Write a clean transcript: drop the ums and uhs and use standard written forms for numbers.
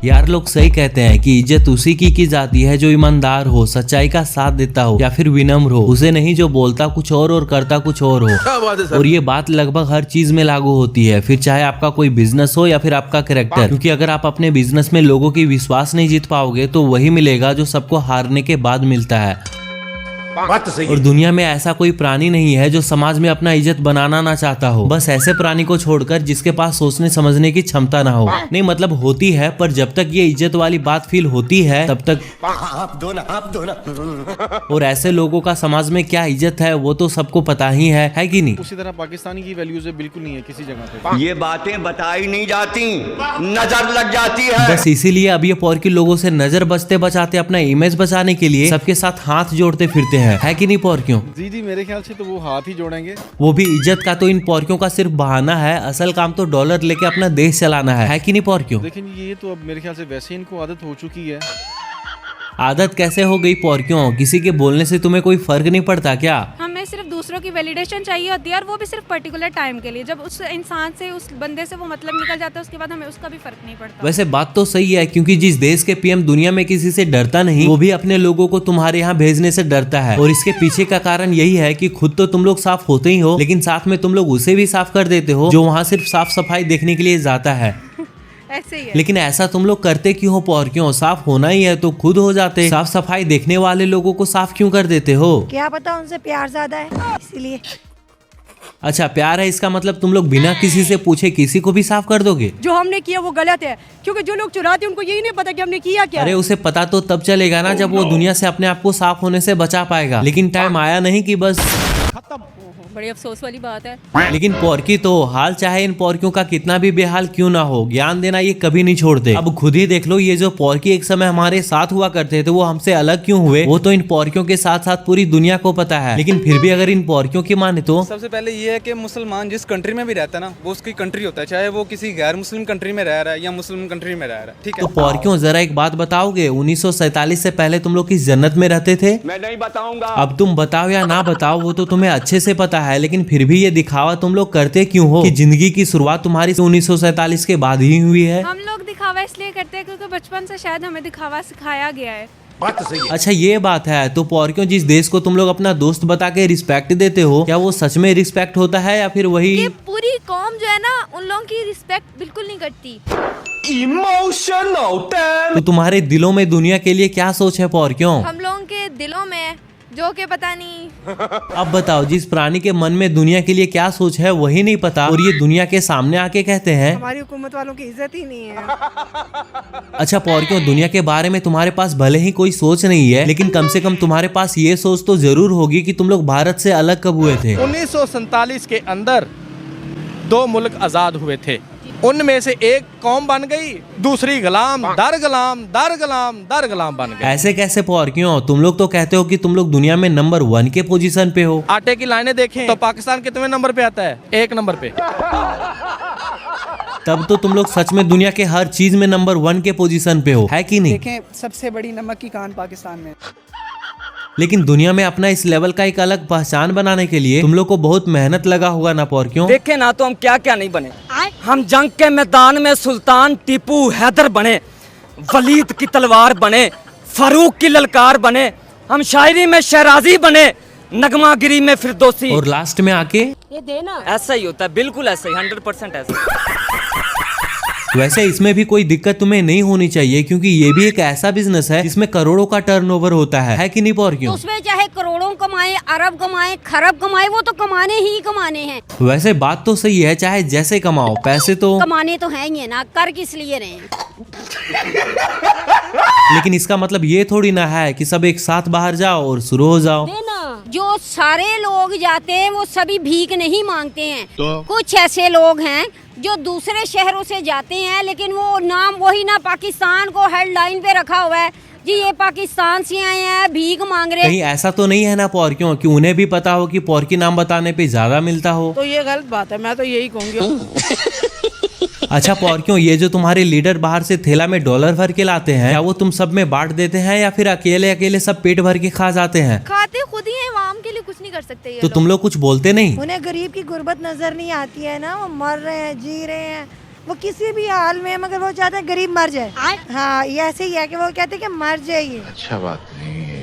यार लोग सही कहते हैं कि इज्जत उसी की जाती है जो ईमानदार हो, सच्चाई का साथ देता हो या फिर विनम्र हो, उसे नहीं जो बोलता कुछ और करता कुछ और हो। और ये बात लगभग हर चीज में लागू होती है, फिर चाहे आपका कोई बिजनेस हो या फिर आपका कैरेक्टर। क्योंकि अगर आप अपने बिजनेस में लोगों की विश्वास नहीं जीत पाओगे तो वही मिलेगा जो सबको हारने के बाद मिलता है। बात तो सही है। और दुनिया में ऐसा कोई प्राणी नहीं है जो समाज में अपना इज्जत बनाना ना चाहता हो, बस ऐसे प्राणी को छोड़कर जिसके पास सोचने समझने की क्षमता ना हो। नहीं मतलब होती है, पर जब तक ये इज्जत वाली बात फील होती है तब तक आप दो ना। और ऐसे लोगों का समाज में क्या इज्जत है वो तो सबको पता ही है कि नहीं। उसी तरह पाकिस्तानी की वैल्यूज बिल्कुल नहीं है किसी जगह पे। ये बातें बताई नहीं जाती, नजर लग जाती है। बस इसीलिए अब ये पॉर्की लोगों से नजर बचते बचाते अपना इमेज बचाने के लिए सबके साथ हाथ जोड़ते फिरते है कि नहीं पॉर्कियों? जी मेरे ख्याल से तो वो हाथ ही जोड़ेंगे। वो भी इज्जत का तो इन पॉर्कियों का सिर्फ बहाना है, असल काम तो डॉलर लेके अपना देश चलाना है कि नहीं पॉर्कियों? लेकिन ये तो अब मेरे ख्याल से वैसे इनको आदत हो चुकी है। आदत कैसे हो गई पॉर्कियों? किसी के बोलने से तुम्हें कोई फर्क नहीं पड़ता क्या? हमें सिर्फ दूसरों की वैलिडेशन चाहिए होती है, और वो भी सिर्फ पर्टिकुलर टाइम के लिए। जब उस इंसान से, उस बंदे से वो मतलब निकल जाता है, उसके बाद हमें उसका भी फर्क नहीं पड़ता। वैसे बात तो सही है, क्योंकि जिस देश के पीएम दुनिया में किसी से डरता नहीं, वो भी अपने लोगों को तुम्हारे यहाँ भेजने से डरता है। और इसके पीछे का कारण यही है कि खुद तो तुम लोग साफ होते ही हो, लेकिन साथ में तुम लोग उसे भी साफ कर देते हो जो वहाँ सिर्फ साफ सफाई देखने के लिए जाता है। ऐसे ही है। लेकिन ऐसा तुम लोग करते क्यों हो पॉर्कियों? साफ होना ही है तो खुद हो जाते। साफ सफाई देखने वाले लोगों को साफ क्यों कर देते हो? क्या पता उनसे प्यार ज्यादा है इसीलिए। अच्छा प्यार है, इसका मतलब तुम लोग बिना किसी से पूछे किसी को भी साफ कर दोगे? जो हमने किया वो गलत है, क्योंकि जो लोग चुराते हैं उनको यही नहीं पता कि हमने किया क्या। अरे उसे पता तो तब चलेगा ना जब वो दुनिया से अपने आप को साफ होने से बचा पाएगा, लेकिन टाइम आया नहीं कि बस बड़ी अफसोस वाली बात है। लेकिन पॉर्की तो हाल चाहे इन पॉर्कियों का कितना भी बेहाल क्यों ना हो, ज्ञान देना ये कभी नहीं छोड़ते। अब खुद ही देख लो, ये जो पॉर्की एक समय हमारे साथ हुआ करते थे वो हमसे अलग क्यों हुए, वो तो इन पॉर्कियों के साथ साथ पूरी दुनिया को पता है। लेकिन फिर भी अगर इन पॉर्कियों की माने तो सबसे पहले ये है कि मुसलमान जिस कंट्री में भी रहता है ना, वो उसकी कंट्री होता है, चाहे वो किसी गैर मुस्लिम कंट्री में रह रहा है या मुस्लिम कंट्री में रह रहा है। ठीक है, तो पॉर्कियों जरा एक बात बताओगे, 1947 से पहले तुम लोग किस जन्नत में रहते थे? मैं नहीं बताऊंगा। अब तुम बताओ या ना बताओ वो तो तुम्हें अच्छे से पता है, लेकिन फिर भी ये दिखावा तुम लोग करते क्यों हो कि जिंदगी की शुरुआत तुम्हारी 1947 के बाद ही हुई है? हम लोग दिखावा इसलिए करते हैं क्योंकि बचपन से शायद हमें दिखावा सिखाया गया है। बात तो सही है। अच्छा ये बात है, तो पॉर्कियों जिस देश को तुम लोग अपना दोस्त बता के रिस्पेक्ट देते हो, क्या वो सच में रिस्पेक्ट होता है या फिर वही? ये पूरी कौम जो है ना, उन लोगों की रिस्पेक्ट बिल्कुल नहीं करती। इमोशनल तो तुम्हारे दिलों में दुनिया के लिए क्या सोच है पॉर्कियों? हम लोगों के दिलों में जो के पता नहीं। अब बताओ, जिस प्राणी के मन में दुनिया के लिए क्या सोच है वही नहीं पता, और ये दुनिया के सामने आके कहते हैं हमारी हुकूमत वालों की इज्जत ही नहीं है। अच्छा पॉर्कियों, दुनिया के बारे में तुम्हारे पास भले ही कोई सोच नहीं है, लेकिन कम से कम तुम्हारे पास ये सोच तो जरूर होगी कि तुम लोग भारत से अलग कब हुए थे। 1947 के अंदर 2 मुल्क आजाद हुए थे, उनमें से एक कौम बन गई, दूसरी गुलाम दर गुलाम दर गुलाम दर गुलाम बन गई। ऐसे कैसे पॉर्कियों? तुम लोग तो कहते हो कि तुम लोग दुनिया में नंबर 1 के पोजीशन पे हो। आटे की लाइनें देखें तो पाकिस्तान कितने नंबर पे आता है? 1 नंबर पे। तब तो तुम लोग सच में दुनिया के हर चीज में नंबर 1 के पोजीशन पे हो, है कि नहीं? देखें सबसे बड़ी नमक की कान पाकिस्तान में। लेकिन दुनिया में अपना इस लेवल का एक अलग पहचान बनाने के लिए तुम लोग को बहुत मेहनत लगा होगा ना पॉर्कियों? देखे ना तो हम क्या क्या नहीं बने। हम जंग के मैदान में सुल्तान टीपू हैदर बने, वलीद की तलवार बने, फारूक की ललकार बने, हम शायरी में शहराजी बने, नगमागिरी में फिरदौसी, और लास्ट में आके ये देना ऐसा ही होता है। बिल्कुल ऐसा ही, 100% ऐसा। वैसे इसमें भी कोई दिक्कत तुम्हें नहीं होनी चाहिए, क्योंकि ये भी एक ऐसा बिजनेस है जिसमें करोड़ों का टर्नओवर होता है कि नहीं पॉर्कियों? उसमें चाहे करोड़ों कमाए, अरब कमाए, खरब कमाए, वो तो कमाने ही कमाने हैं। वैसे बात तो सही है, चाहे जैसे कमाओ, पैसे तो कमाने तो हैं ही है ना, कर किस लिए रहे हैं। लेकिन इसका मतलब ये थोड़ी ना है कि सब एक साथ बाहर जाओ और शुरू हो जाओ। जो सारे लोग जाते हैं वो सभी भीख नहीं मांगते हैं, तो कुछ ऐसे लोग हैं जो दूसरे शहरों से जाते हैं, लेकिन वो नाम वही ना पाकिस्तान को हेडलाइन पे रखा हुआ है जी, ये पाकिस्तान से आए हैं, भीख मांग रहे हैं। कहीं ऐसा तो नहीं है ना पॉर्कियों कि उन्हें भी पता हो कि पॉर्की नाम बताने पे ज्यादा मिलता हो? तो ये गलत बात है, मैं तो यही कहूँगी। अच्छा पॉर्कियों, ये जो तुम्हारे लीडर बाहर से थैला में डॉलर भर के लाते हैं, क्या वो तुम सब में बांट देते हैं या फिर अकेले अकेले सब पेट भर के खा जाते हैं? खाते खुद ही हैं, आवाम के लिए कुछ नहीं कर सकते ये तो तुम लोग कुछ बोलते नहीं? उन्हें गरीब की गुर्बत नजर नहीं आती है ना, वो मर रहे हैं, जी रहे हैं, वो किसी भी हाल में, मगर वो चाहते हैं गरीब मर जाए। हाँ, ये ऐसे ही है कि वो कहते हैं कि मर जाइए। अच्छा बात नहीं है।